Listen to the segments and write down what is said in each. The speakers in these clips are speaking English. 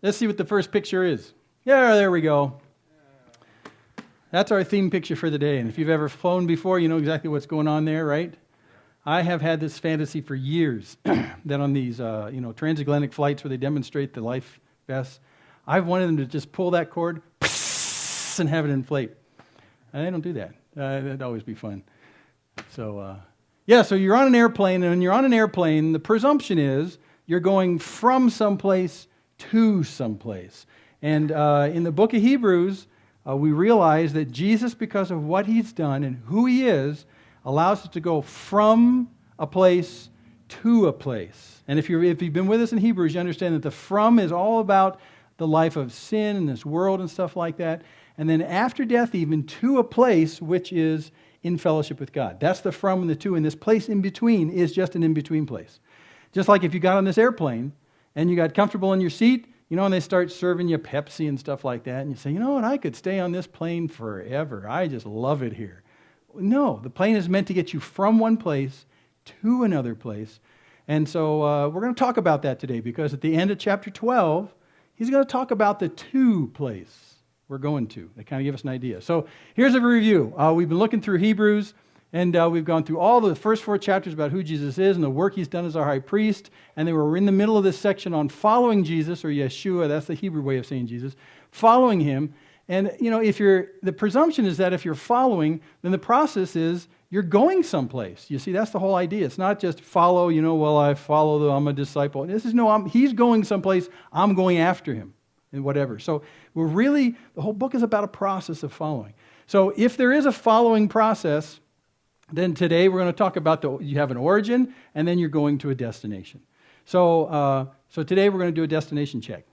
Let's see what the first picture is. Yeah, there we go. That's our theme picture for the day. And if you've ever flown before, you know exactly what's going on there, right? I have had this fantasy for years that on these transatlantic flights where they demonstrate the life vests, I've wanted them to just pull that cord and have it inflate. And they don't do that. That'd always be fun. So, so you're on an airplane, and when you're on an airplane, the presumption is you're going from someplace to someplace. And in the book of Hebrews, we realize that Jesus, because of what he's done and who he is, allows us to go from a place to a place. And if you've been with us in Hebrews, you understand that the from is all about the life of sin and this world and stuff like that. And then after death, even to a place which is in fellowship with God. That's the from and the to. And this place in between is just an in-between place. Just like if you got on this airplane and you got comfortable in your seat, and they start serving you Pepsi and stuff like that, and you say, you know what, I could stay on this plane forever. I just love it here. No, the plane is meant to get you from one place to another place. And so we're going to talk about that today, because at the end of chapter 12, he's going to talk about the to place we're going to. They kind of give us an idea. So here's a review. We've been looking through Hebrews, and we've gone through all the first 4 chapters about who Jesus is and the work he's done as our high priest. And then we're in the middle of this section on following Jesus, or Yeshua, that's the Hebrew way of saying Jesus, following him. And, the presumption is that if you're following, then the process is you're going someplace. You see, that's the whole idea. It's not just follow, I follow, I'm a disciple. This is, he's going someplace, I'm going after him, and whatever. So the whole book is about a process of following. So if there is a following process, then today we're going to talk about you have an origin, and then you're going to a destination. So today we're going to do a destination check.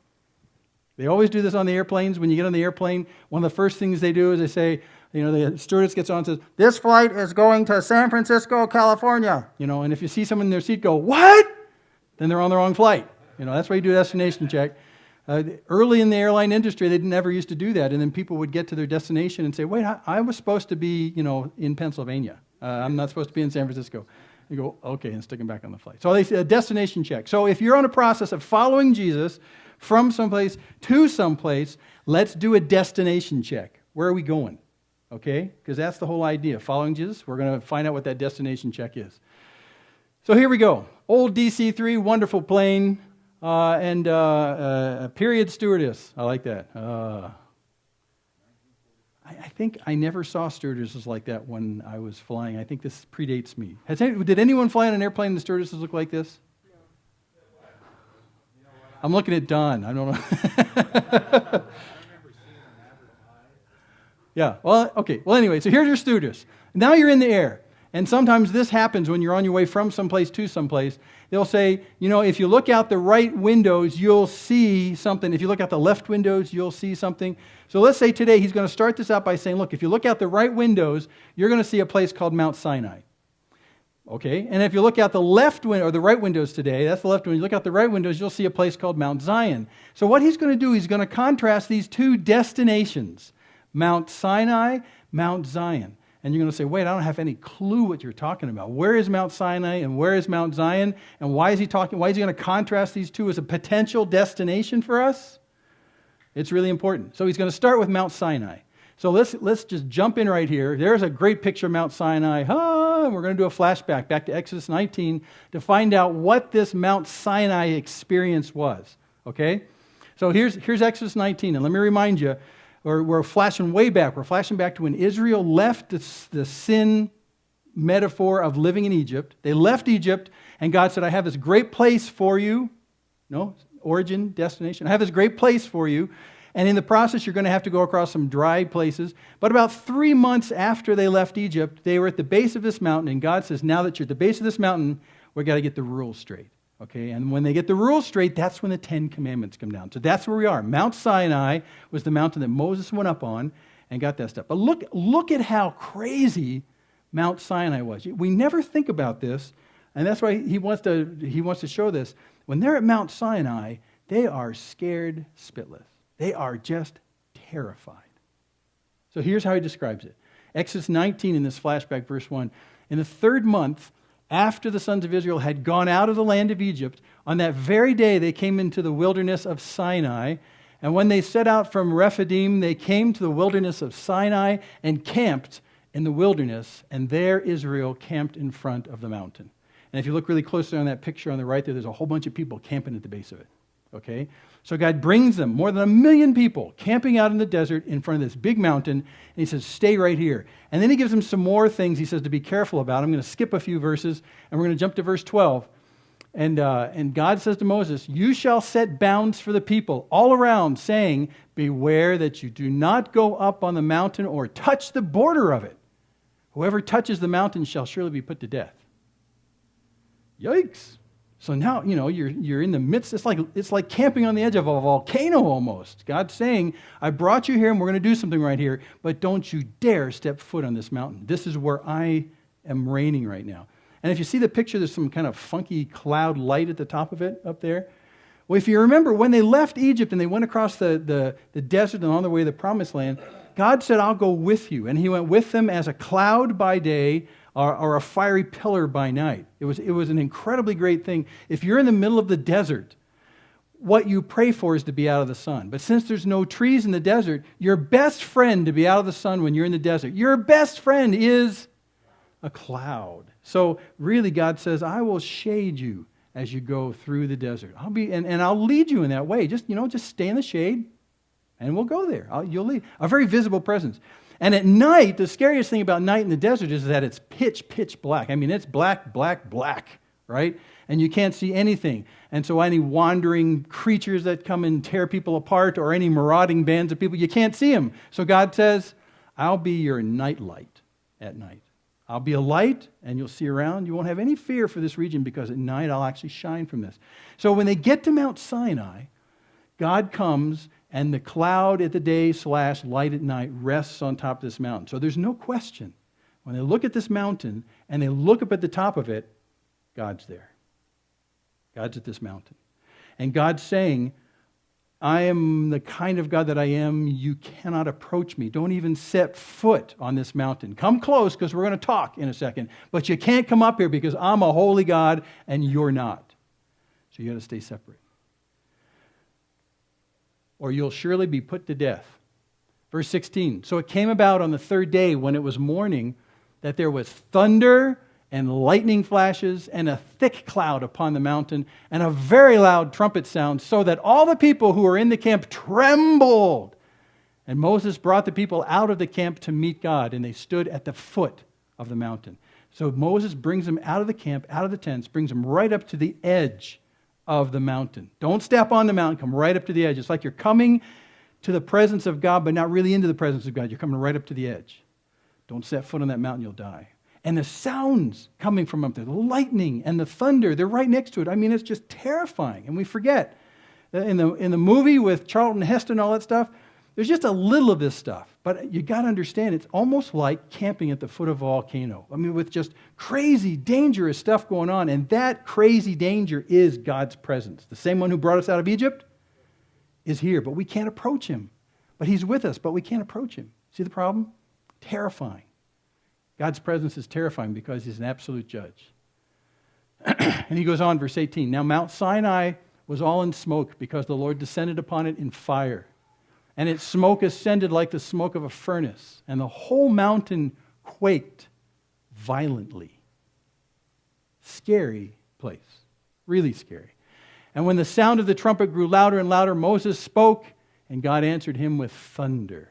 They always do this on the airplanes. When you get on the airplane, one of the first things they do is they say, the stewardess gets on and says, this flight is going to San Francisco, California. And if you see someone in their seat go, what? Then they're on the wrong flight. That's why you do a destination check. Early in the airline industry, they never used to do that. And then people would get to their destination and say, wait, I was supposed to be, in Pennsylvania. I'm not supposed to be in San Francisco. You go, okay, and stick them back on the flight. So they say a destination check. So if you're on a process of following Jesus from someplace to someplace, let's do a destination check. Where are we going? Okay? Because that's the whole idea. Following Jesus, we're going to find out what that destination check is. So here we go. Old DC-3, wonderful plane, and a period stewardess. I like that. I think I never saw stewardesses like that when I was flying. I think this predates me. Did anyone fly on an airplane and the stewardesses look like this? No. I'm looking at Don. I don't know. Yeah. Well, okay. Well, anyway, so here's your stewardess. Now you're in the air. And sometimes this happens when you're on your way from someplace to someplace. They'll say, if you look out the right windows, you'll see something. If you look out the left windows, you'll see something. So let's say today he's going to start this out by saying, look, if you look out the right windows, you're going to see a place called Mount Sinai. Okay? And if you look out the left window, or the right windows today, that's the left window. You look out the right windows, you'll see a place called Mount Zion. So what he's going to do, he's going to contrast these two destinations, Mount Sinai, Mount Zion. And you're going to say, wait, I don't have any clue what you're talking about. Where is Mount Sinai and where is Mount Zion? And why is he going to contrast these two as a potential destination for us? It's really important. So he's going to start with Mount Sinai. So let's just jump in right here. There's a great picture of Mount Sinai. And we're going to do a flashback back to Exodus 19 to find out what this Mount Sinai experience was. Okay? So here's Exodus 19. And let me remind you, we're flashing way back. We're flashing back to when Israel left the sin metaphor of living in Egypt. They left Egypt, and God said, I have this great place for you. No, origin, destination. I have this great place for you. And in the process, you're going to have to go across some dry places. But about 3 months after they left Egypt, they were at the base of this mountain, and God says, now that you're at the base of this mountain, we've got to get the rules straight. Okay, and when they get the rules straight, that's when the 10 Commandments come down. So that's where we are. Mount Sinai was the mountain that Moses went up on and got that stuff. But look at how crazy Mount Sinai was. We never think about this, and that's why he wants to show this. When they're at Mount Sinai, they are scared spitless. They are just terrified. So here's how he describes it. Exodus 19 in this flashback, verse 1. In the 3rd month, after the sons of Israel had gone out of the land of Egypt, on that very day they came into the wilderness of Sinai. And when they set out from Rephidim, they came to the wilderness of Sinai and camped in the wilderness. And there Israel camped in front of the mountain. And if you look really closely on that picture on the right there's a whole bunch of people camping at the base of it. Okay? So God brings them, more than 1 million people, camping out in the desert in front of this big mountain, and he says, stay right here. And then he gives them some more things he says to be careful about. I'm going to skip a few verses, and we're going to jump to verse 12. And God says to Moses, you shall set bounds for the people all around, saying, beware that you do not go up on the mountain or touch the border of it. Whoever touches the mountain shall surely be put to death. Yikes. So now, you're in the midst, it's like camping on the edge of a volcano almost. God's saying, I brought you here and we're going to do something right here, but don't you dare step foot on this mountain. This is where I am reigning right now. And if you see the picture, there's some kind of funky cloud light at the top of it up there. Well, if you remember, when they left Egypt and they went across the desert and on their way to the promised land, God said, I'll go with you. And he went with them as a cloud by day, or a fiery pillar by night. It was an incredibly great thing. If you're in the middle of the desert, what you pray for is to be out of the sun. But since there's no trees in the desert, your best friend to be out of the sun when you're in the desert, your best friend is a cloud. So really God says, I will shade you as you go through the desert. I'll lead you in that way. Just stay in the shade and we'll go there. You'll lead. A very visible presence. And at night, the scariest thing about night in the desert is that it's pitch black. I mean, it's black, right? And you can't see anything. And so any wandering creatures that come and tear people apart or any marauding bands of people, you can't see them. So God says, I'll be your night light at night. I'll be a light and you'll see around. You won't have any fear for this region because at night I'll actually shine from this. So when they get to Mount Sinai, God comes and the cloud at the day / light at night rests on top of this mountain. So there's no question. When they look at this mountain and they look up at the top of it, God's there. God's at this mountain. And God's saying, I am the kind of God that I am. You cannot approach me. Don't even set foot on this mountain. Come close because we're going to talk in a second. But you can't come up here because I'm a holy God and you're not. So you got to stay separate. Or you'll surely be put to death. Verse 16, so it came about on the third day when it was morning that there was thunder and lightning flashes and a thick cloud upon the mountain and a very loud trumpet sound, so that all the people who were in the camp trembled. And Moses brought the people out of the camp to meet God, and they stood at the foot of the mountain. So Moses brings them out of the camp, out of the tents, brings them right up to the edge of the mountain. Don't step on the mountain, come right up to the edge. It's like you're coming to the presence of God, but not really into the presence of God. You're coming right up to the edge. Don't set foot on that mountain, you'll die. And the sounds coming from up there, the lightning and the thunder, they're right next to it. I mean, it's just terrifying. And we forget. In the movie with Charlton Heston and all that stuff, there's just a little of this stuff. But you got to understand, it's almost like camping at the foot of a volcano. I mean, with just crazy, dangerous stuff going on. And that crazy danger is God's presence. The same one who brought us out of Egypt is here, but we can't approach him. But he's with us, but we can't approach him. See the problem? Terrifying. God's presence is terrifying because he's an absolute judge. And he goes on, verse 18. Now Mount Sinai was all in smoke because the Lord descended upon it in fire. And its smoke ascended like the smoke of a furnace. And the whole mountain quaked violently. Scary place. Really scary. And when the sound of the trumpet grew louder and louder, Moses spoke, and God answered him with thunder.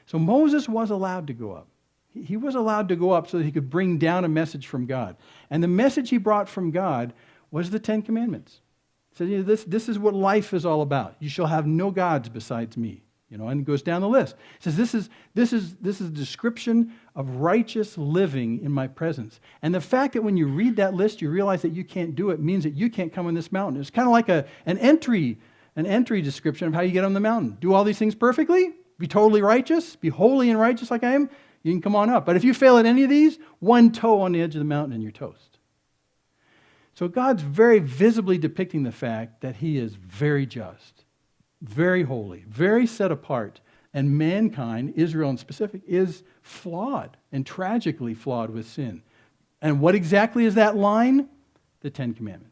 So Moses was allowed to go up. He was allowed to go up so that he could bring down a message from God. And the message he brought from God was the 10 Commandments. He said, this is what life is all about. You shall have no gods besides me. And it goes down the list. It says, this is a description of righteous living in my presence. And the fact that when you read that list, you realize that you can't do it means that you can't come on this mountain. It's kind of like an entry description of how you get on the mountain. Do all these things perfectly? Be totally righteous? Be holy and righteous like I am? You can come on up. But if you fail at any of these, one toe on the edge of the mountain and you're toast. So God's very visibly depicting the fact that he is very just, very holy, very set apart, and mankind, Israel in specific, is flawed and tragically flawed with sin. And what exactly is that line? The Ten Commandments.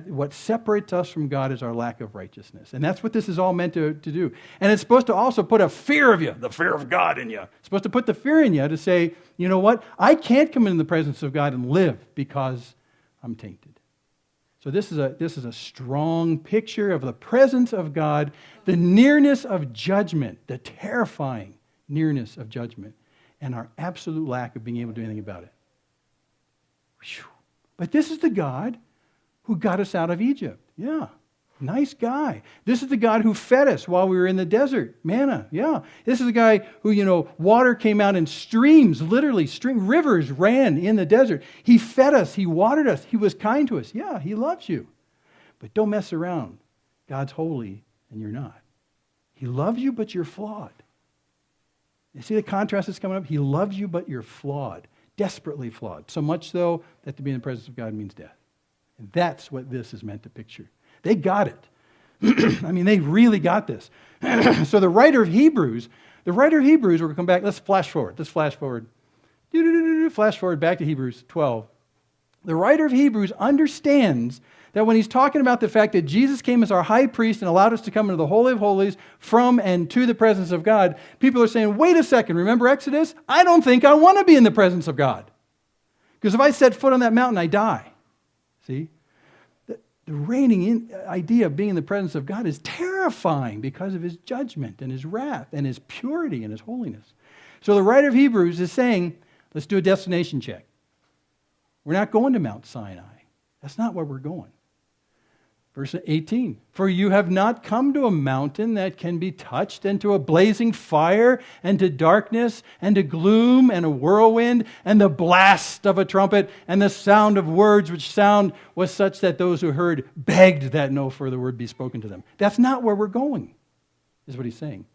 What separates us from God is our lack of righteousness. And that's what this is all meant to do. And it's supposed to also put a fear of you, the fear of God in you. It's supposed to put the fear in you to say, you know what? I can't come into the presence of God and live because I'm tainted. So this is a strong picture of the presence of God, the nearness of judgment, the terrifying nearness of judgment, and our absolute lack of being able to do anything about it. Whew. But this is the God who got us out of Egypt. Yeah, nice guy. This is the God who fed us while we were in the desert. Manna, yeah. This is the guy who, water came out in streams, literally, rivers ran in the desert. He fed us. He watered us. He was kind to us. Yeah, he loves you. But don't mess around. God's holy and you're not. He loves you, but you're flawed. You see the contrast that's coming up? He loves you, but you're flawed. Desperately flawed. So much so that to be in the presence of God means death. And that's what this is meant to picture. They got it. I mean, they really got this. So the writer of Hebrews, we're going to come back. Let's flash forward. Flash forward back to Hebrews 12. The writer of Hebrews understands that when he's talking about the fact that Jesus came as our high priest and allowed us to come into the Holy of Holies from and to the presence of God, people are saying, wait a second, remember Exodus? I don't think I want to be in the presence of God. Because if I set foot on that mountain, I die. See? The reigning idea of being in the presence of God is terrifying because of his judgment and his wrath and his purity and his holiness. So the writer of Hebrews is saying, let's do a destination check. We're not going to Mount Sinai. That's not where we're going. Verse 18, for you have not come to a mountain that can be touched, and to a blazing fire, and to darkness, and to gloom, and a whirlwind, and the blast of a trumpet, and the sound of words, which sound was such that those who heard begged that no further word be spoken to them. That's not where we're going, is what he's saying.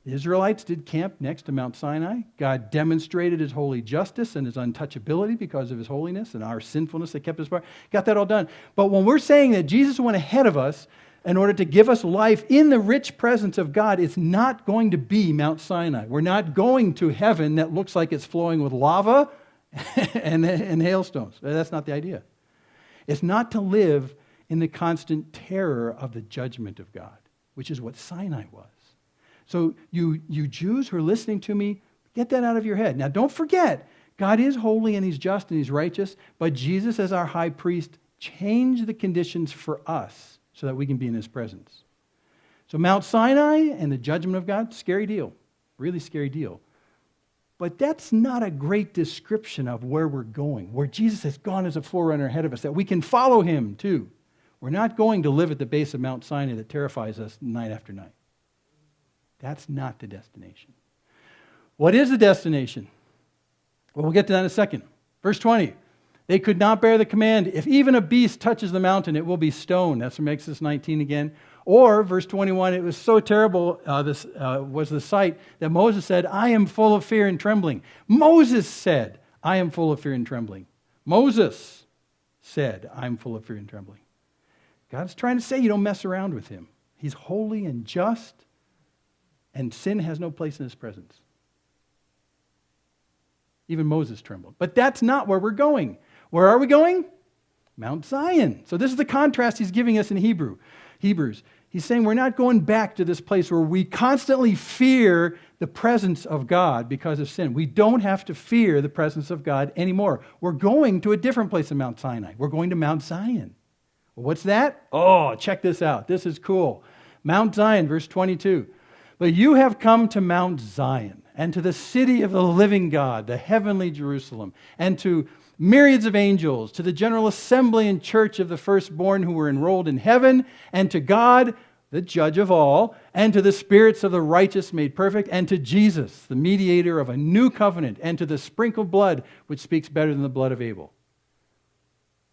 The Israelites did camp next to Mount Sinai. God demonstrated his holy justice and his untouchability because of his holiness and our sinfulness that kept us apart. Got that all done. But when we're saying that Jesus went ahead of us in order to give us life in the rich presence of God, it's not going to be Mount Sinai. We're not going to heaven that looks like it's flowing with lava and hailstones. That's not the idea. It's not to live in the constant terror of the judgment of God, which is what Sinai was. So you Jews who are listening to me, get that out of your head. Now don't forget, God is holy and he's just and he's righteous, but Jesus as our high priest changed the conditions for us so that we can be in his presence. So Mount Sinai and the judgment of God, scary deal, really scary deal. But that's not a great description of where we're going, where Jesus has gone as a forerunner ahead of us, that we can follow him too. We're not going to live at the base of Mount Sinai that terrifies us night after night. That's not the destination. What is the destination? Well, we'll get to that in a second. Verse 20. They could not bear the command. If even a beast touches the mountain, it will be stoned. That's from Exodus 19 again. Or, verse 21, it was so terrible, this was the sight, that Moses said, I am full of fear and trembling. Moses said, I am full of fear and trembling. Moses said, I'm full of fear and trembling. God's trying to say you don't mess around with him. He's holy and just. And sin has no place in his presence. Even Moses trembled. But that's not where we're going. Where are we going? Mount Zion. So this is the contrast he's giving us in Hebrews. He's saying we're not going back to this place where we constantly fear the presence of God because of sin. We don't have to fear the presence of God anymore. We're going to a different place in Mount Sinai. We're going to Mount Zion. Well, what's that? Oh, check this out. This is cool. Mount Zion, verse 22. But you have come to Mount Zion, and to the city of the living God, the heavenly Jerusalem, and to myriads of angels, to the general assembly and church of the firstborn who were enrolled in heaven, and to God, the judge of all, and to the spirits of the righteous made perfect, and to Jesus, the mediator of a new covenant, and to the sprinkled blood, which speaks better than the blood of Abel.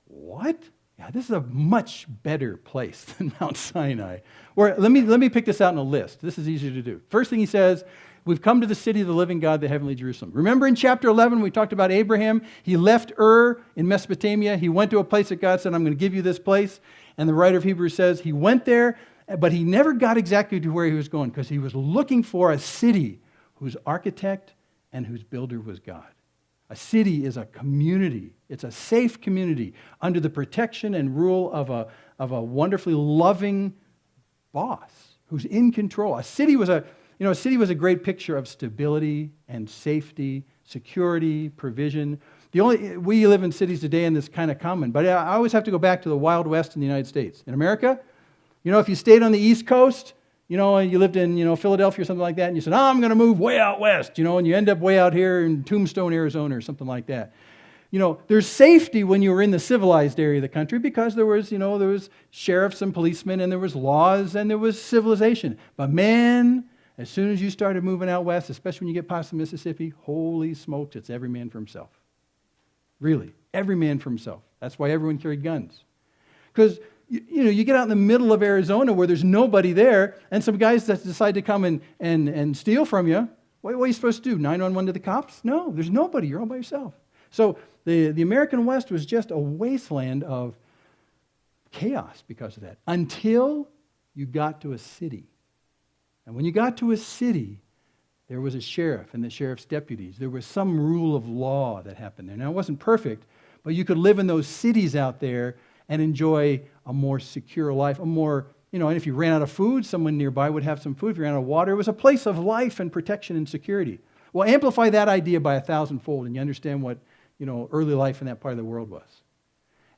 What? Yeah, this is a much better place than Mount Sinai. Or let me pick this out in a list. This is easier to do. First thing he says, we've come to the city of the living God, the heavenly Jerusalem. Remember in chapter 11, we talked about Abraham. He left Ur in Mesopotamia. He went to a place that God said, I'm going to give you this place. And the writer of Hebrews says he went there, but he never got exactly to where he was going because he was looking for a city whose architect and whose builder was God. A city is a community. It's a safe community under the protection and rule of a wonderfully loving boss who's in control. A city was a great picture of stability and safety, security, provision. We live in cities today and this is kind of common, but I always have to go back to the Wild West in the United States. In America, if you stayed on the East Coast, and you lived in, Philadelphia or something like that, and you said, I'm going to move way out west, and you end up way out here in Tombstone, Arizona or something like that. There's safety when you were in the civilized area of the country because there was sheriffs and policemen and there was laws and there was civilization. But man, as soon as you started moving out west, especially when you get past the Mississippi, holy smokes, it's every man for himself. Really, every man for himself. That's why everyone carried guns. Because you get out in the middle of Arizona where there's nobody there, and some guys that decide to come and steal from you. What are you supposed to do? 911 to the cops? No, there's nobody. You're all by yourself. So the American West was just a wasteland of chaos because of that, until you got to a city. And when you got to a city, there was a sheriff and the sheriff's deputies. There was some rule of law that happened there. Now, it wasn't perfect, but you could live in those cities out there and enjoy a more secure life, and if you ran out of food, someone nearby would have some food. If you ran out of water, it was a place of life and protection and security. Well, amplify that idea by 1,000-fold, and you understand what, early life in that part of the world was.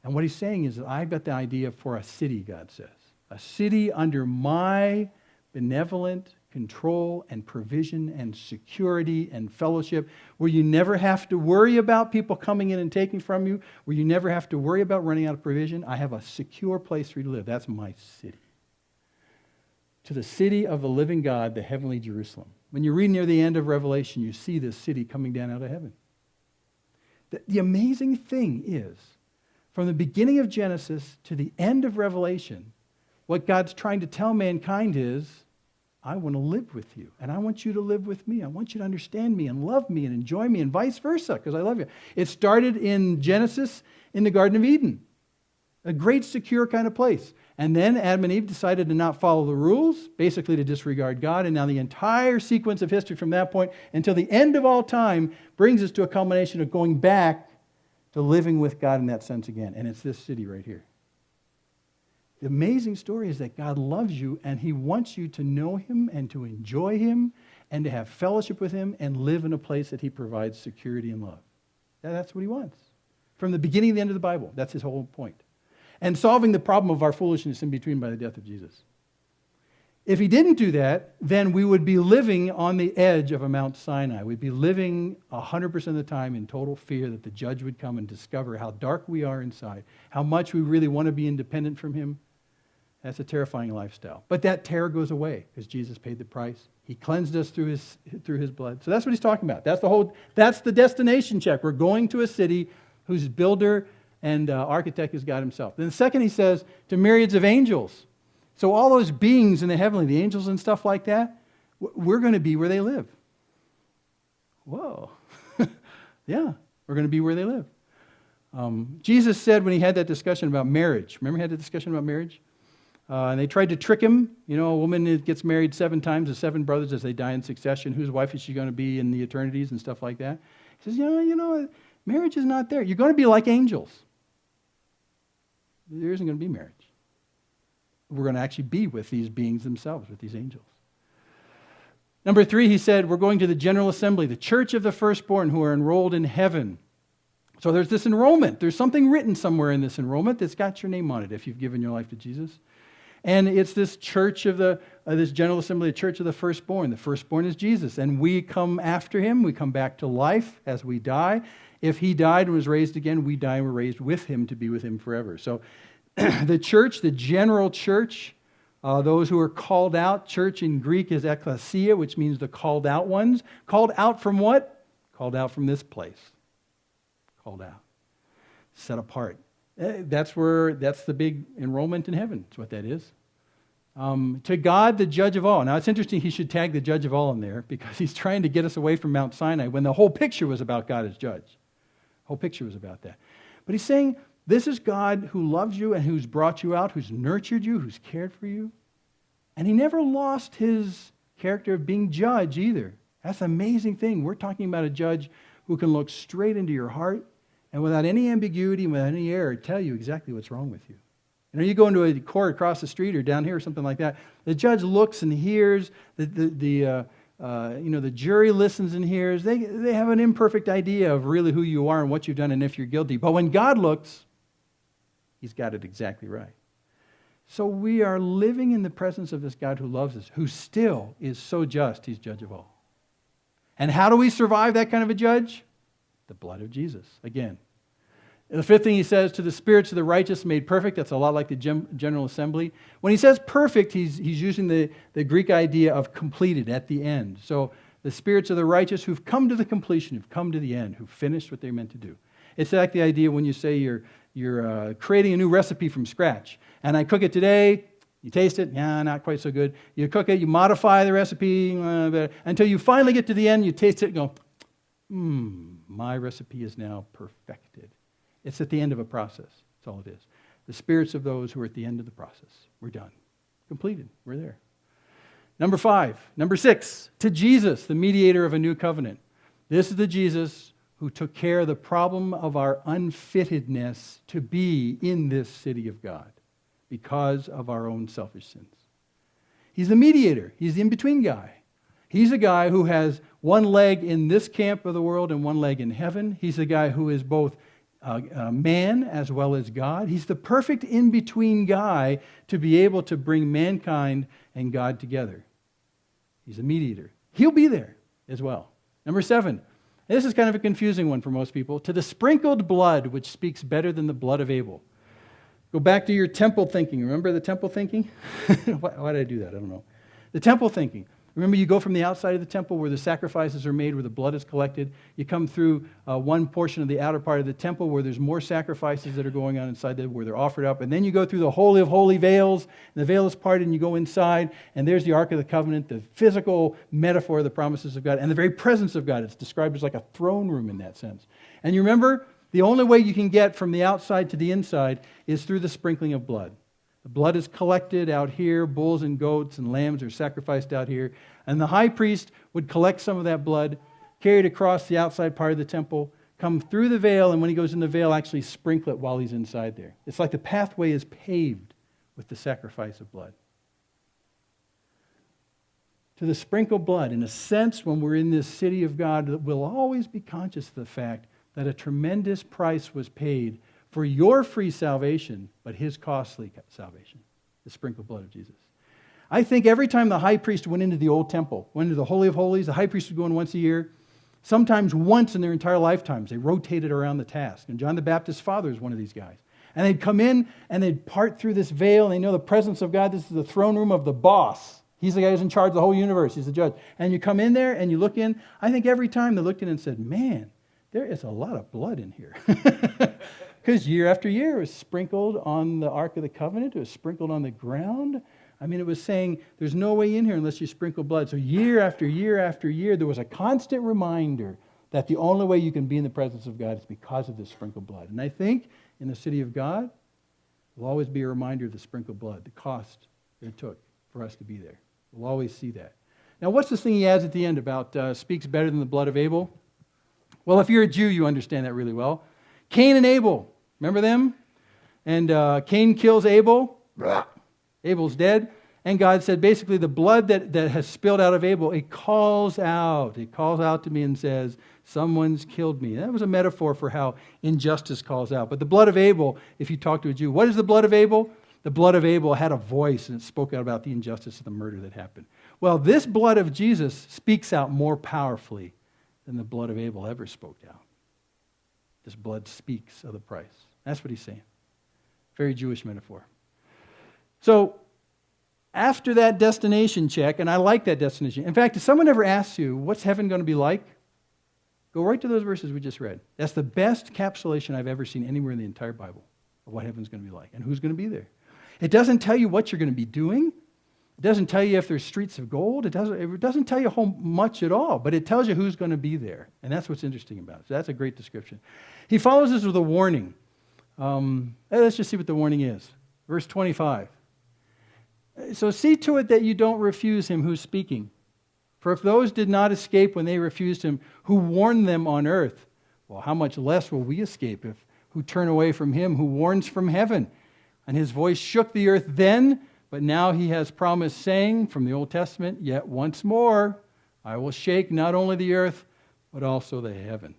And what he's saying is that I've got the idea for a city, God says. A city under my benevolent control and provision and security and fellowship, where you never have to worry about people coming in and taking from you, where you never have to worry about running out of provision. I have a secure place for you to live. That's my city. To the city of the living God, the heavenly Jerusalem. When you read near the end of Revelation, you see this city coming down out of heaven. The amazing thing is, from the beginning of Genesis to the end of Revelation, what God's trying to tell mankind is, I want to live with you, and I want you to live with me. I want you to understand me and love me and enjoy me and vice versa, because I love you. It started in Genesis in the Garden of Eden, a great secure kind of place. And then Adam and Eve decided to not follow the rules, basically to disregard God, and now the entire sequence of history from that point until the end of all time brings us to a culmination of going back to living with God in that sense again, and it's this city right here. The amazing story is that God loves you and He wants you to know Him and to enjoy Him and to have fellowship with Him and live in a place that He provides security and love. That's what He wants. From the beginning to the end of the Bible, that's His whole point. And solving the problem of our foolishness in between by the death of Jesus. If He didn't do that, then we would be living on the edge of a Mount Sinai. We'd be living 100% of the time in total fear that the judge would come and discover how dark we are inside, how much we really want to be independent from Him. That's a terrifying lifestyle. But that terror goes away because Jesus paid the price. He cleansed us through his blood. So that's what He's talking about. That's the destination check. We're going to a city whose builder and architect is God Himself. Then the second He says, to myriads of angels. So all those beings in the heavenly, the angels and stuff like that, we're going to be where they live. Whoa. Yeah, we're going to be where they live. Jesus said when He had that discussion about marriage, remember He had the discussion about marriage? And they tried to trick Him. A woman that gets married 7 times to 7 brothers as they die in succession. Whose wife is she going to be in the eternities and stuff like that? He says, marriage is not there. You're going to be like angels. There isn't going to be marriage. We're going to actually be with these beings themselves, with these angels. Number 3, He said, we're going to the general assembly, the church of the firstborn who are enrolled in heaven. So there's this enrollment. There's something written somewhere in this enrollment that's got your name on it if you've given your life to Jesus. And it's this church of this general assembly, the church of the firstborn. The firstborn is Jesus. And we come after Him. We come back to life as we die. If He died and was raised again, we die and were raised with Him to be with Him forever. So the church, the general church, those who are called out, church in Greek is ekklesia, which means the called out ones. Called out from what? Called out from this place. Called out. Set apart. That's the big enrollment in heaven. That's what that is. To God, the judge of all. Now, it's interesting He should tag the judge of all in there because He's trying to get us away from Mount Sinai when the whole picture was about God as judge. The whole picture was about that. But He's saying, this is God who loves you and who's brought you out, who's nurtured you, who's cared for you. And He never lost His character of being judge either. That's an amazing thing. We're talking about a judge who can look straight into your heart and without any ambiguity, without any error, tell you exactly what's wrong with you. You go into a court across the street or down here or something like that. The judge looks and hears. The jury listens and hears. They have an imperfect idea of really who you are and what you've done and if you're guilty. But when God looks, He's got it exactly right. So we are living in the presence of this God who loves us, who still is so just, He's judge of all. And how do we survive that kind of a judge? The blood of Jesus. Again. The fifth thing he says, to the spirits of the righteous made perfect. That's a lot like the General Assembly. When he says perfect, he's using the Greek idea of completed at the end. So the spirits of the righteous who've come to the completion, who've come to the end, who've finished what they're meant to do. It's like the idea when you say you're creating a new recipe from scratch. And I cook it today, you taste it, not quite so good. You cook it, you modify the recipe, until you finally get to the end, you taste it and go, my recipe is now perfected. It's at the end of a process. That's all it is. The spirits of those who are at the end of the process. We're done. Completed. We're there. Number 6, to Jesus, the mediator of a new covenant. This is the Jesus who took care of the problem of our unfittedness to be in this city of God because of our own selfish sins. He's the mediator. He's the in-between guy. He's a guy who has one leg in this camp of the world and one leg in heaven. He's the guy who is both man as well as God. He's the perfect in-between guy to be able to bring mankind and God together. He's a mediator. He'll be there as well. Number 7, this is kind of a confusing one for most people. To the sprinkled blood, which speaks better than the blood of Abel. Go back to your temple thinking. Remember the temple thinking? Why did I do that? I don't know. The temple thinking. Remember, you go from the outside of the temple where the sacrifices are made, where the blood is collected. You come through one portion of the outer part of the temple where there's more sacrifices that are going on inside there, where they're offered up. And then you go through the Holy of Holy veils, and the veil is parted, and you go inside, and there's the Ark of the Covenant, the physical metaphor of the promises of God, and the very presence of God. It's described as like a throne room in that sense. And you remember, the only way you can get from the outside to the inside is through the sprinkling of blood. The blood is collected out here. Bulls and goats and lambs are sacrificed out here. And the high priest would collect some of that blood, carry it across the outside part of the temple, come through the veil, and when he goes in the veil, actually sprinkle it while he's inside there. It's like the pathway is paved with the sacrifice of blood. To the sprinkled blood, in a sense, when we're in this city of God, we'll always be conscious of the fact that a tremendous price was paid for your free salvation, but his costly salvation, the sprinkled blood of Jesus. I think every time the high priest went into the old temple, went into the Holy of Holies, the high priest would go in once a year, sometimes once in their entire lifetimes. They rotated around the task. And John the Baptist's father is one of these guys. And they'd come in and they'd part through this veil, and they know the presence of God. This is the throne room of the boss. He's the guy who's in charge of the whole universe. He's the judge. And you come in there and you look in. I think every time they looked in and said, man, there is a lot of blood in here. Because year after year it was sprinkled on the Ark of the Covenant. It was sprinkled on the ground. I mean, it was saying there's no way in here unless you sprinkle blood. So year after year after year, there was a constant reminder that the only way you can be in the presence of God is because of this sprinkled blood. And I think in the city of God, will always be a reminder of the sprinkled blood, the cost that it took for us to be there. We'll always see that. Now, what's this thing he adds at the end about speaks better than the blood of Abel? Well, if you're a Jew, you understand that really well. Cain and Abel, remember them? And Cain kills Abel. Abel's dead. And God said, basically, the blood that has spilled out of Abel, it calls out. It calls out to me and says, someone's killed me. That was a metaphor for how injustice calls out. But the blood of Abel, if you talk to a Jew, what is the blood of Abel? The blood of Abel had a voice, and it spoke out about the injustice of the murder that happened. Well, this blood of Jesus speaks out more powerfully than the blood of Abel ever spoke out. This blood speaks of the price. That's what he's saying. Very Jewish metaphor. So, after that destination check, and I like that destination. In fact, if someone ever asks you, what's heaven going to be like? Go right to those verses we just read. That's the best encapsulation I've ever seen anywhere in the entire Bible of what heaven's going to be like and who's going to be there. It doesn't tell you what you're going to be doing. It doesn't tell you if there's streets of gold. It doesn't tell you how much at all, but it tells you who's going to be there. And that's what's interesting about it. So that's a great description. He follows this with a warning. Let's just see what the warning is. Verse 25. So see to it that you don't refuse him who's speaking. For if those did not escape when they refused him, who warned them on earth, well, how much less will we escape if who turn away from him who warns from heaven? And his voice shook the earth then, but now he has promised, saying from the Old Testament, yet once more I will shake not only the earth, but also the heaven.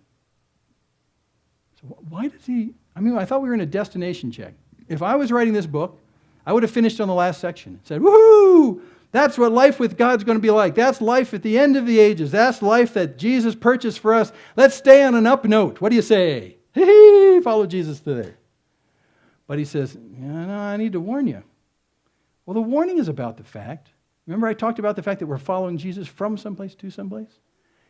So why does he... I thought we were in a destination check. If I was writing this book, I would have finished on the last section. It said, woohoo! That's what life with God's going to be like. That's life at the end of the ages. That's life that Jesus purchased for us. Let's stay on an up note. What do you say? Hee, follow Jesus to there. But he says, no, I need to warn you. Well, the warning is about the fact. Remember I talked about the fact that we're following Jesus from someplace to someplace?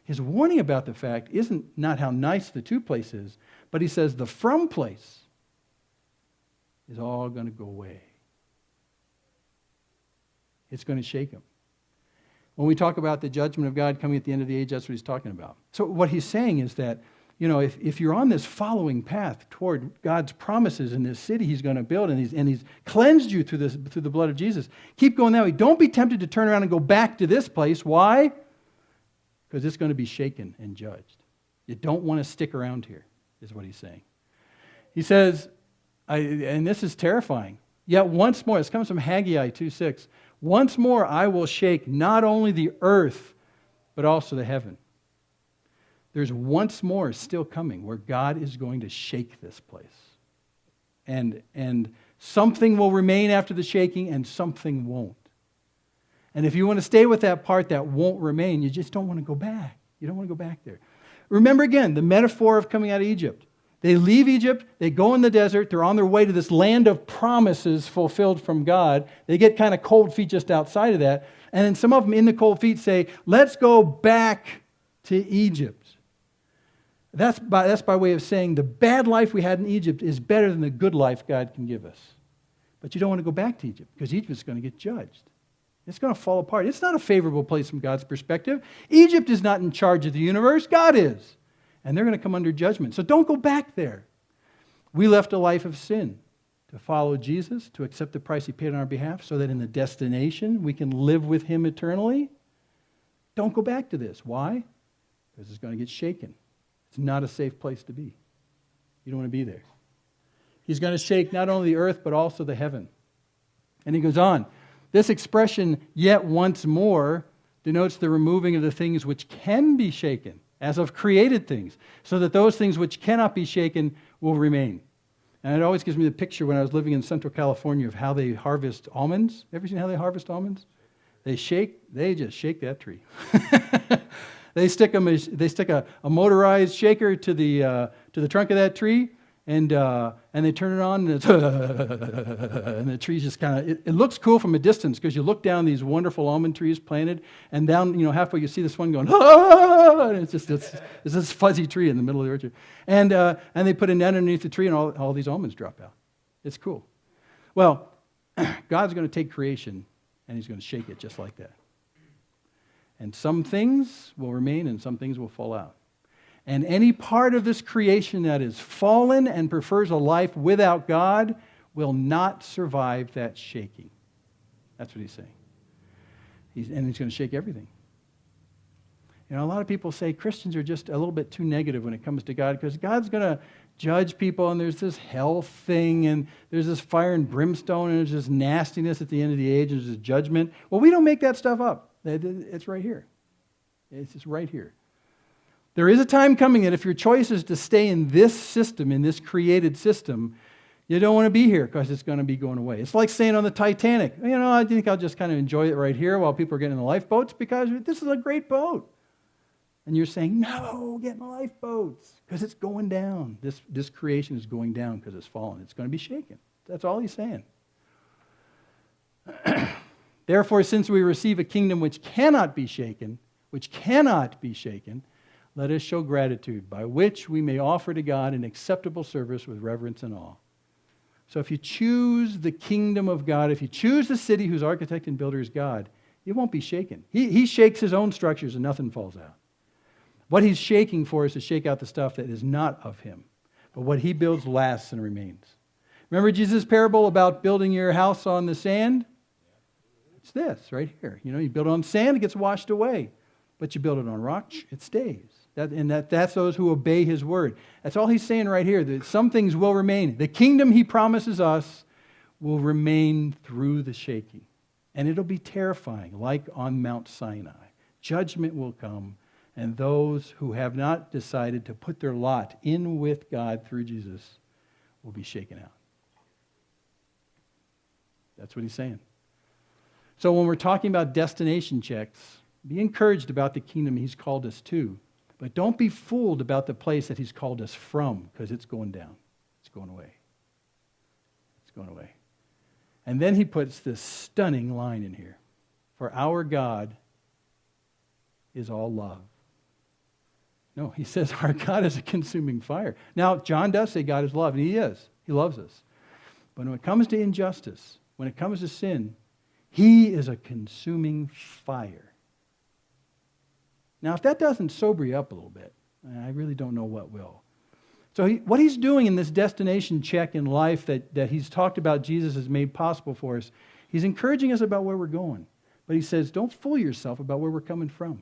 His warning about the fact isn't not how nice the to place is, but he says the from place is all going to go away. It's going to shake him. When we talk about the judgment of God coming at the end of the age, that's what he's talking about. So what he's saying is that, if you're on this following path toward God's promises in this city he's going to build, and he's cleansed you through the blood of Jesus, keep going that way. Don't be tempted to turn around and go back to this place. Why? Because it's going to be shaken and judged. You don't want to stick around here, is what he's saying. He says, and this is terrifying, yet once more, this comes from Haggai 2:6, once more I will shake not only the earth, but also the heaven. There's once more still coming where God is going to shake this place. And something will remain after the shaking and something won't. And if you want to stay with that part that won't remain, you just don't want to go back. You don't want to go back there. Remember again, the metaphor of coming out of Egypt. They leave Egypt, they go in the desert, they're on their way to this land of promises fulfilled from God. They get kind of cold feet just outside of that. And then some of them in the cold feet say, let's go back to Egypt. That's by way of saying the bad life we had in Egypt is better than the good life God can give us. But you don't want to go back to Egypt because Egypt's going to get judged. It's going to fall apart. It's not a favorable place from God's perspective. Egypt is not in charge of the universe. God is. And they're going to come under judgment. So don't go back there. We left a life of sin to follow Jesus, to accept the price he paid on our behalf so that in the destination we can live with him eternally. Don't go back to this. Why? Because it's going to get shaken. It's not a safe place to be. You don't want to be there. He's going to shake not only the earth, but also the heaven. And he goes on. This expression, yet once more, denotes the removing of the things which can be shaken, as of created things, so that those things which cannot be shaken will remain. And it always gives me the picture when I was living in Central California of how they harvest almonds. Ever seen how they harvest almonds? They just shake that tree. They stick a motorized shaker to the trunk of that tree, and they turn it on, and, and the tree's just kind of, it looks cool from a distance because you look down these wonderful almond trees planted, and down halfway you see this one going, and it's this fuzzy tree in the middle of the orchard, and they put a net underneath the tree, and all these almonds drop out. It's cool. Well, God's going to take creation, and he's going to shake it just like that. And some things will remain and some things will fall out. And any part of this creation that is fallen and prefers a life without God will not survive that shaking. That's what he's saying. He's going to shake everything. A lot of people say Christians are just a little bit too negative when it comes to God because God's going to judge people, and there's this hell thing, and there's this fire and brimstone, and there's this nastiness at the end of the age, and there's this judgment. Well, we don't make that stuff up. It's right here. It's just right here. There is a time coming that if your choice is to stay in this system, in this created system, you don't want to be here because it's going to be going away. It's like staying on the Titanic. I think I'll just kind of enjoy it right here while people are getting in the lifeboats because this is a great boat. And you're saying, no, get in the lifeboats because it's going down. This creation is going down because it's fallen. It's going to be shaken. That's all he's saying. Therefore, since we receive a kingdom which cannot be shaken, let us show gratitude, by which we may offer to God an acceptable service with reverence and awe. So if you choose the kingdom of God, if you choose the city whose architect and builder is God, it won't be shaken. He shakes his own structures and nothing falls out. What he's shaking for is to shake out the stuff that is not of him. But what he builds lasts and remains. Remember Jesus' parable about building your house on the sand? It's this right here. You build it on sand, it gets washed away. But you build it on rock, it stays. That's those who obey his word. That's all he's saying right here, that some things will remain. The kingdom he promises us will remain through the shaking. And it'll be terrifying, like on Mount Sinai. Judgment will come, and those who have not decided to put their lot in with God through Jesus will be shaken out. That's what he's saying. So when we're talking about destination checks, be encouraged about the kingdom he's called us to. But don't be fooled about the place that he's called us from, because it's going down. It's going away. It's going away. And then he puts this stunning line in here. For our God is all love. No, he says our God is a consuming fire. Now, John does say God is love, and he is. He loves us. But when it comes to injustice, when it comes to sin, he is a consuming fire. Now, if that doesn't sober you up a little bit, I really don't know what will. So what he's doing in this destination check in life that he's talked about Jesus has made possible for us, he's encouraging us about where we're going. But he says, don't fool yourself about where we're coming from.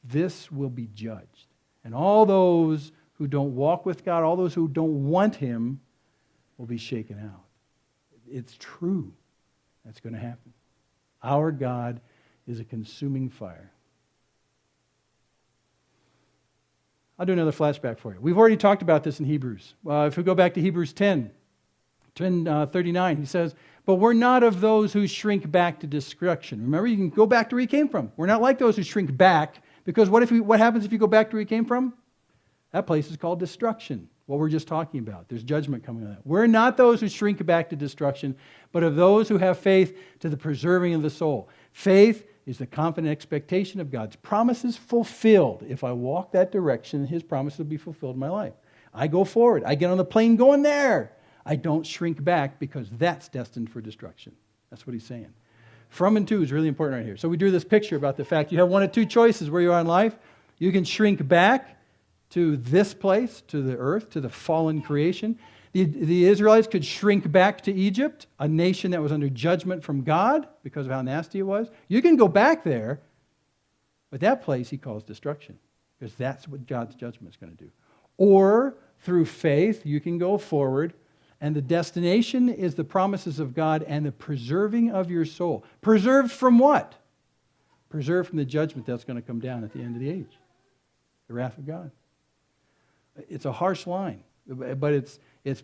This will be judged. And all those who don't walk with God, all those who don't want him, will be shaken out. It's true. That's going to happen. Our God is a consuming fire. I'll do another flashback for you. We've already talked about this in Hebrews. If we go back to Hebrews 10:39, he says, but we're not of those who shrink back to destruction. Remember, you can go back to where you came from. We're not like those who shrink back, because what happens if you go back to where you came from? That place is called destruction, what we're just talking about. There's judgment coming on that. We're not those who shrink back to destruction, but of those who have faith to the preserving of the soul. Faith is the confident expectation of God's promises fulfilled. If I walk that direction, his promises will be fulfilled in my life. I go forward. I get on the plane going there. I don't shrink back, because that's destined for destruction. That's what he's saying. From and to is really important right here. So we drew this picture about the fact you have one of two choices where you are in life. You can shrink back to this place, to the earth, to the fallen creation. The Israelites could shrink back to Egypt, a nation that was under judgment from God because of how nasty it was. You can go back there, but that place he calls destruction, because that's what God's judgment is going to do. Or through faith, you can go forward, and the destination is the promises of God and the preserving of your soul. Preserved from what? Preserved from the judgment that's going to come down at the end of the age. The wrath of God. It's a harsh line, but it's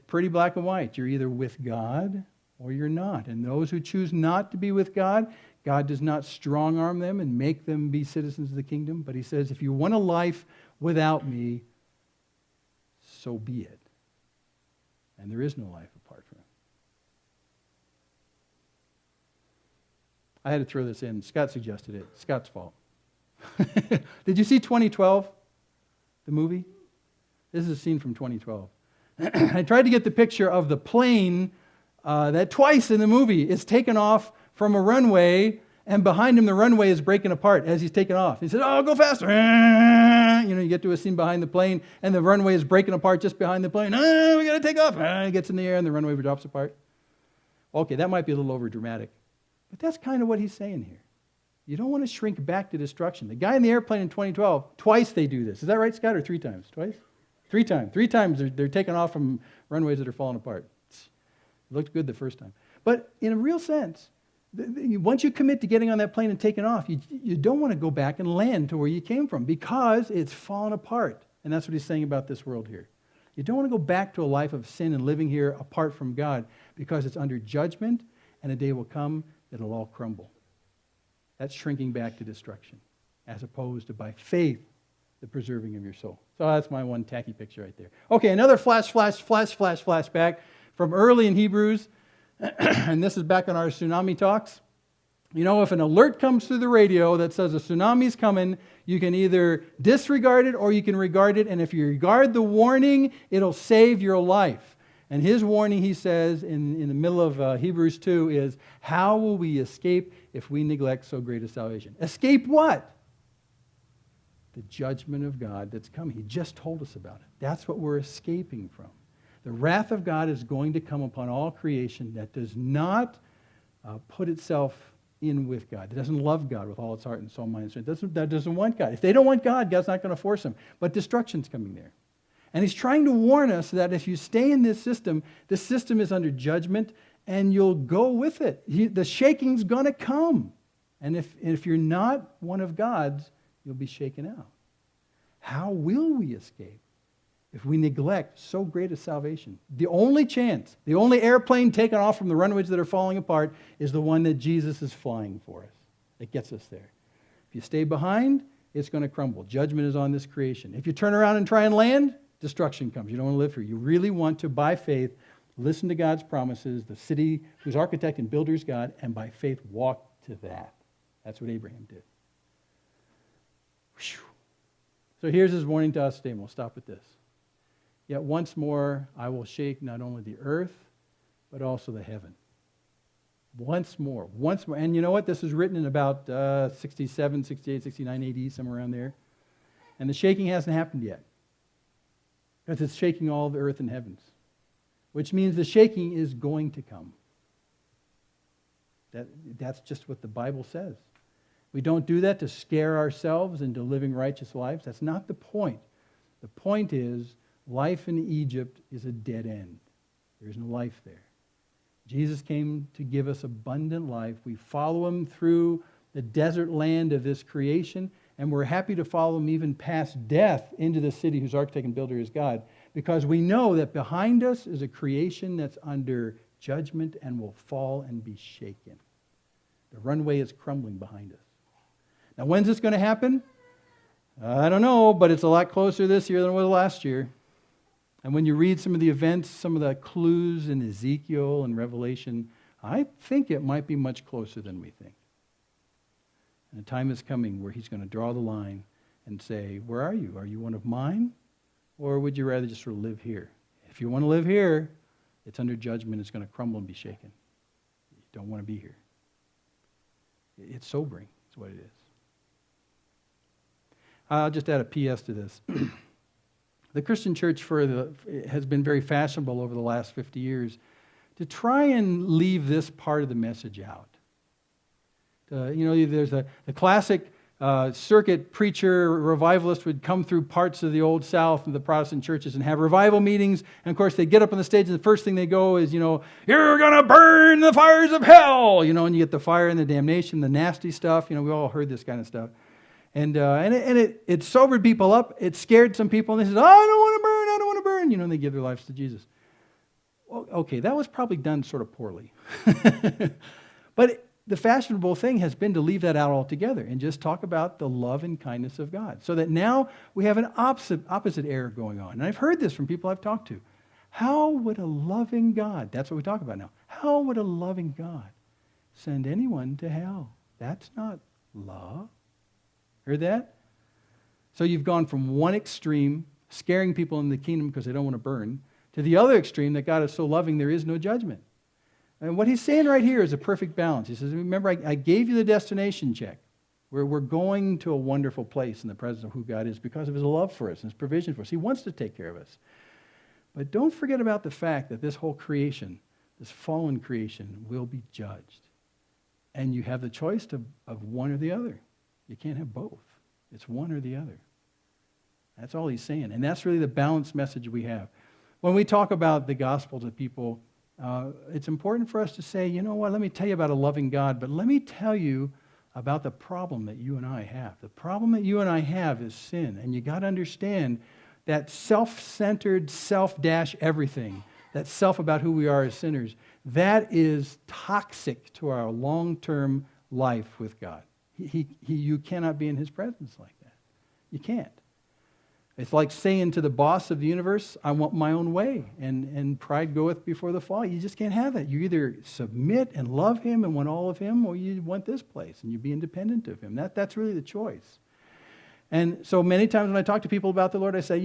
pretty black and white. You're either with God or you're not. And those who choose not to be with God, God does not strong-arm them and make them be citizens of the kingdom. But he says, if you want a life without me, so be it. And there is no life apart from him. I had to throw this in. Scott suggested it. Scott's fault. Did you see 2012, the movie? This is a scene from 2012. I tried to get the picture of the plane that twice in the movie is taken off from a runway, and behind him the runway is breaking apart as he's taking off. He said, oh, go faster. You get to a scene behind the plane, and the runway is breaking apart just behind the plane. We got to take off. He gets in the air, and the runway drops apart. Okay, that might be a little over dramatic, but that's kind of what he's saying here. You don't want to shrink back to destruction. The guy in the airplane in 2012, twice they do this. Is that right, Scott, or 3 times? Twice? 3 times. 3 times they're taking off from runways that are falling apart. It looked good the first time. But in a real sense, once you commit to getting on that plane and taking off, you don't want to go back and land to where you came from, because it's fallen apart. And that's what he's saying about this world here. You don't want to go back to a life of sin and living here apart from God, because it's under judgment, and a day will come that it'll all crumble. That's shrinking back to destruction, as opposed to by faith, the preserving of your soul. So that's my one tacky picture right there. Okay, another flashback from early in Hebrews, and this is back on our tsunami talks. You know, if an alert comes through the radio that says a tsunami's coming, you can either disregard it or you can regard it, and if you regard the warning, it'll save your life. And his warning, he says, in the middle of Hebrews 2 is, how will we escape if we neglect so great a salvation? Escape what? The judgment of God that's coming. He just told us about it. That's what we're escaping from. The wrath of God is going to come upon all creation that does not put itself in with God, that doesn't love God with all its heart and soul, mind, and strength, that doesn't want God. If they don't want God, God's not going to force them. But destruction's coming there. And he's trying to warn us that if you stay in this system is under judgment, and you'll go with it. The shaking's going to come. And if you're not one of God's, you'll be shaken out. How will we escape if we neglect so great a salvation? The only chance, the only airplane taken off from the runways that are falling apart is the one that Jesus is flying for us. It gets us there. If you stay behind, it's going to crumble. Judgment is on this creation. If you turn around and try and land, destruction comes. You don't want to live here. You really want to, by faith, listen to God's promises, the city whose architect and builder is God, and by faith walk to that. That's what Abraham did. Whew. So here's his warning to us today, and we'll stop with this. Yet once more I will shake not only the earth, but also the heaven. Once more. And you know what? This was written in about 67, 68, 69 AD, somewhere around there. And the shaking hasn't happened yet. Because it's shaking all the earth and heavens. Which means the shaking is going to come. That's just what the Bible says. We don't do that to scare ourselves into living righteous lives. That's not the point. The point is, life in Egypt is a dead end. There's no life there. Jesus came to give us abundant life. We follow him through the desert land of this creation, and we're happy to follow him even past death into the city whose architect and builder is God, because we know that behind us is a creation that's under judgment and will fall and be shaken. The runway is crumbling behind us. Now, when's this going to happen? I don't know, but it's a lot closer this year than it was last year. And when you read some of the events, some of the clues in Ezekiel and Revelation, I think it might be much closer than we think. And a time is coming where he's going to draw the line and say, where are you? Are you one of mine? Or would you rather just sort of live here? If you want to live here, it's under judgment. It's going to crumble and be shaken. You don't want to be here. It's sobering. It's what it is. I'll just add a PS to this. The Christian church has been very fashionable over the last 50 years to try and leave this part of the message out. There's the classic circuit preacher, revivalist would come through parts of the Old South and the Protestant churches and have revival meetings. And of course, they get up on the stage and the first thing they go is, you're going to burn the fires of hell, and you get the fire and the damnation, the nasty stuff. We all heard this kind of stuff. And it sobered people up. It scared some people. And they said, I don't want to burn. And they give their lives to Jesus. Well, okay, that was probably done sort of poorly. But the fashionable thing has been to leave that out altogether and just talk about the love and kindness of God. So that now we have an opposite error going on. And I've heard this from people I've talked to. How would a loving God, that's what we talk about now, how would a loving God send anyone to hell? That's not love. Heard that? So you've gone from one extreme, scaring people in the kingdom because they don't want to burn, to the other extreme that God is so loving there is no judgment. And what he's saying right here is a perfect balance. He says, remember, I gave you the destination check. We're going to a wonderful place in the presence of who God is because of his love for us and his provision for us. He wants to take care of us. But don't forget about the fact that this whole creation, this fallen creation, will be judged. And you have the choice of one or the other. You can't have both. It's one or the other. That's all he's saying. And that's really the balanced message we have. When we talk about the gospel to people, it's important for us to say, you know what, let me tell you about a loving God, but let me tell you about the problem that you and I have. The problem that you and I have is sin. And you got to understand that self-centered, self-everything, that self about who we are as sinners, that is toxic to our long-term life with God. You cannot be in his presence like that. You can't. It's like saying to the boss of the universe, I want my own way, and pride goeth before the fall. You just can't have that. You either submit and love him and want all of him, or you want this place, and you be independent of him. That's really the choice. And so many times when I talk to people about the Lord, I say,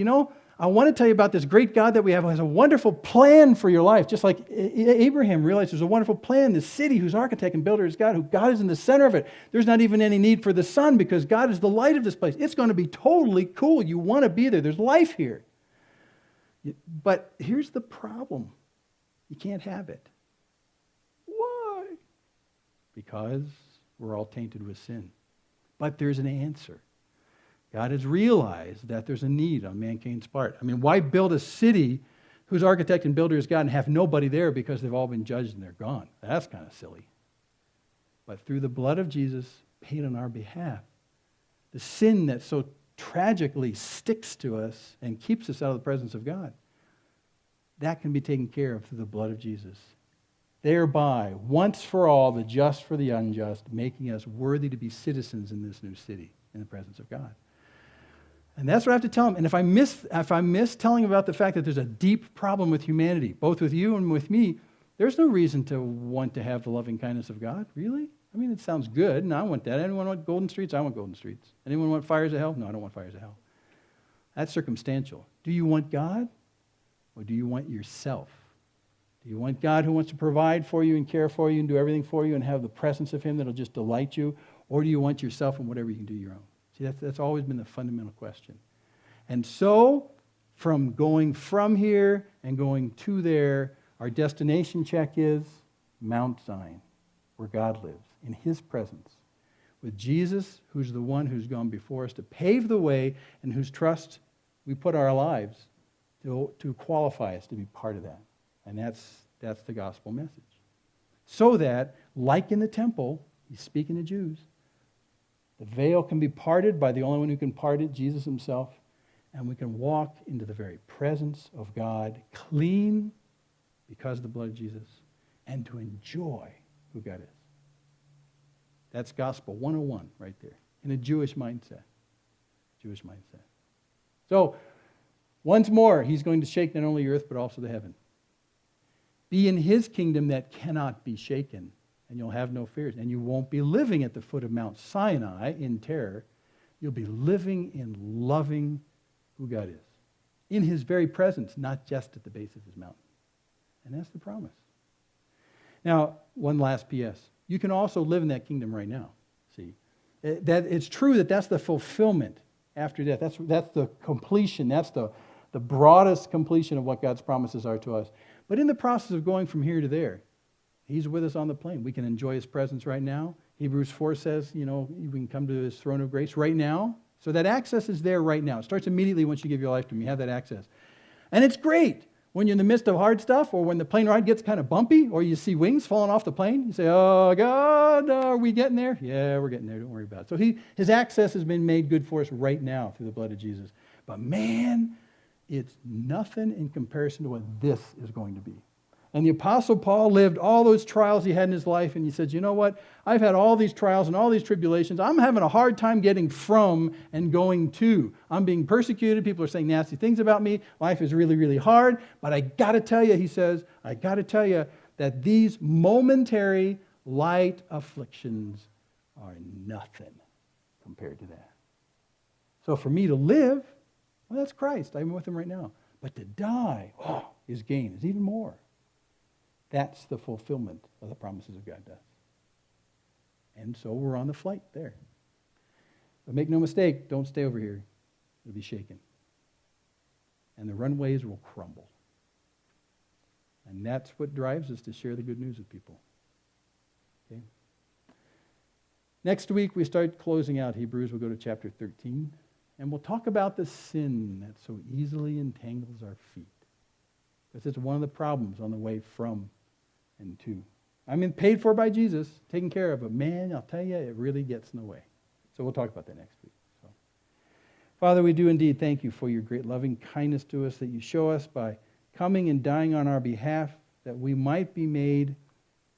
I want to tell you about this great God that we have who has a wonderful plan for your life. Just like Abraham realized there's a wonderful plan, this city whose architect and builder is God, who God is in the center of it. There's not even any need for the sun because God is the light of this place. It's going to be totally cool. You want to be there. There's life here. But here's the problem. You can't have it. Why? Because We're all tainted with sin. But there's an answer. God has realized that there's a need on mankind's part. I mean, why build a city whose architect and builder is God and have nobody there because they've all been judged and they're gone? That's kind of silly. But through the blood of Jesus paid on our behalf, the sin that so tragically sticks to us and keeps us out of the presence of God, that can be taken care of through the blood of Jesus. Thereby, once for all, the just for the unjust, making us worthy to be citizens in this new city in the presence of God. And that's what I have to tell him. And if I miss telling about the fact that there's a deep problem with humanity, both with you and with me, there's no reason to want to have the loving kindness of God, really? I mean, it sounds good, and I want that. Anyone want golden streets? I want golden streets. Anyone want fires of hell? No, I don't want fires of hell. That's circumstantial. Do you want God, or do you want yourself? Do you want God who wants to provide for you and care for you and do everything for you and have the presence of him that'll just delight you? Or do you want yourself and whatever you can do your own? See, that's always been the fundamental question. And so, from going from here and going to there, our destination check is Mount Zion, where God lives, in his presence, with Jesus, who's the one who's gone before us to pave the way and whose trust we put our lives to qualify us to be part of that. And that's the gospel message. So that, like in the temple, he's speaking to Jews, the veil can be parted by the only one who can part it, Jesus himself, and we can walk into the very presence of God, clean because of the blood of Jesus, and to enjoy who God is. That's gospel 101 right there, in a Jewish mindset. Jewish mindset. So, once more, he's going to shake not only the earth, but also the heaven. Be in his kingdom that cannot be shaken, and you'll have no fears. And you won't be living at the foot of Mount Sinai in terror. You'll be living in loving who God is. In his very presence, not just at the base of his mountain. And that's the promise. Now, one last P.S. You can also live in that kingdom right now. See, that it's true that that's the fulfillment after death. That's the completion. That's the broadest completion of what God's promises are to us. But in the process of going from here to there, he's with us on the plane. We can enjoy his presence right now. Hebrews 4 says, we can come to his throne of grace right now. So that access is there right now. It starts immediately once you give your life to him. You have that access. And it's great when you're in the midst of hard stuff, or when the plane ride gets kind of bumpy, or you see wings falling off the plane. You say, oh, God, are we getting there? Yeah, we're getting there. Don't worry about it. So his access has been made good for us right now through the blood of Jesus. But man, it's nothing in comparison to what this is going to be. And the Apostle Paul lived all those trials he had in his life, and he said, you know what? I've had all these trials and all these tribulations. I'm having a hard time getting from and going to. I'm being persecuted. People are saying nasty things about me. Life is really, really hard. But I got to tell you, he says, I got to tell you that these momentary light afflictions are nothing compared to that. So for me to live, well, that's Christ. I'm with him right now. But to die, is gain, is even more. That's the fulfillment of the promises of God does. And so we're on the flight there. But make no mistake, don't stay over here. It'll be shaken. And the runways will crumble. And that's what drives us to share the good news with people. Okay? Next week, we start closing out Hebrews. We'll go to chapter 13. And we'll talk about the sin that so easily entangles our feet. Because it's one of the problems on the way from and to. I mean, paid for by Jesus, taken care of, but man, I'll tell you, it really gets in the way. So we'll talk about that next week. So, Father, we do indeed thank you for your great loving kindness to us that you show us by coming and dying on our behalf, that we might be made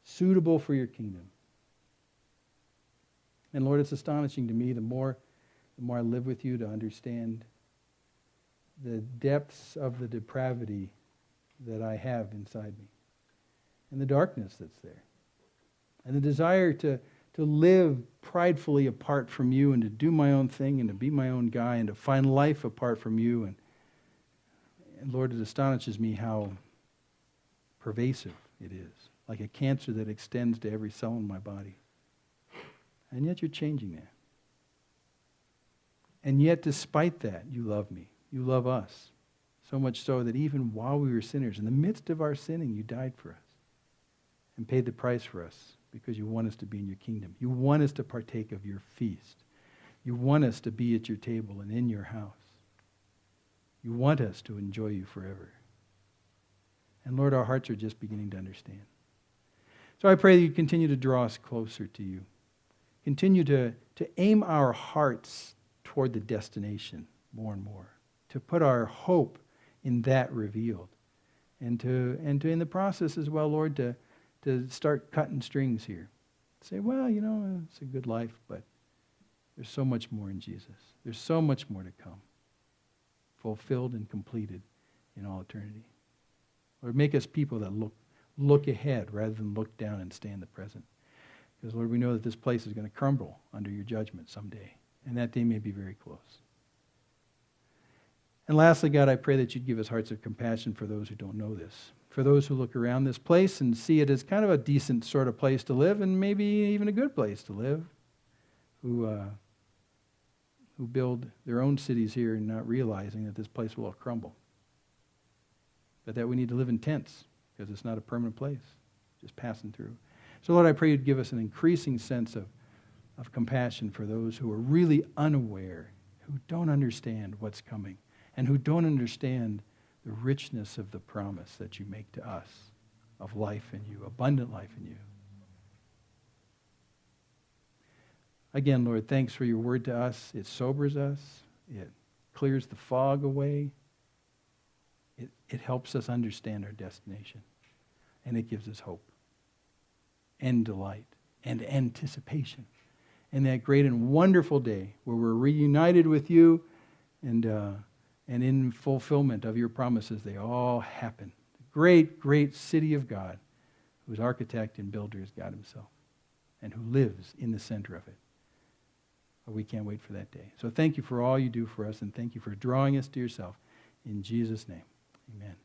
suitable for your kingdom. And Lord, it's astonishing to me, the more I live with you, to understand the depths of the depravity that I have inside me, and the darkness that's there, and the desire to live pridefully apart from you, and to do my own thing, and to be my own guy, and to find life apart from you. And Lord, it astonishes me how pervasive it is, like a cancer that extends to every cell in my body. And yet you're changing that. And yet, despite that, you love me. You love us. So much so that even while we were sinners, in the midst of our sinning, you died for us and paid the price for us because you want us to be in your kingdom. You want us to partake of your feast. You want us to be at your table and in your house. You want us to enjoy you forever. And Lord, our hearts are just beginning to understand. So I pray that you continue to draw us closer to you. Continue to aim our hearts toward the destination more and more. To put our hope in that revealed. And to in the process as well, Lord, to start cutting strings here. Say, well, it's a good life, but there's so much more in Jesus. There's so much more to come. Fulfilled and completed in all eternity. Lord, make us people that look ahead rather than look down and stay in the present. Because, Lord, we know that this place is going to crumble under your judgment someday. And that day may be very close. And lastly, God, I pray that you'd give us hearts of compassion for those who don't know this. For those who look around this place and see it as kind of a decent sort of place to live and maybe even a good place to live. Who build their own cities here and not realizing that this place will all crumble. But that we need to live in tents because it's not a permanent place, just passing through. So Lord, I pray you'd give us an increasing sense of compassion for those who are really unaware, who don't understand what's coming, and who don't understand the richness of the promise that you make to us of life in you, abundant life in you. Again, Lord, thanks for your word to us. It sobers us. It clears the fog away. It helps us understand our destination. And it gives us hope and delight and anticipation. And that great and wonderful day where we're reunited with you and in fulfillment of your promises, they all happen. The great, great city of God, whose architect and builder is God himself and who lives in the center of it. We can't wait for that day. So thank you for all you do for us, and thank you for drawing us to yourself. In Jesus' name, amen.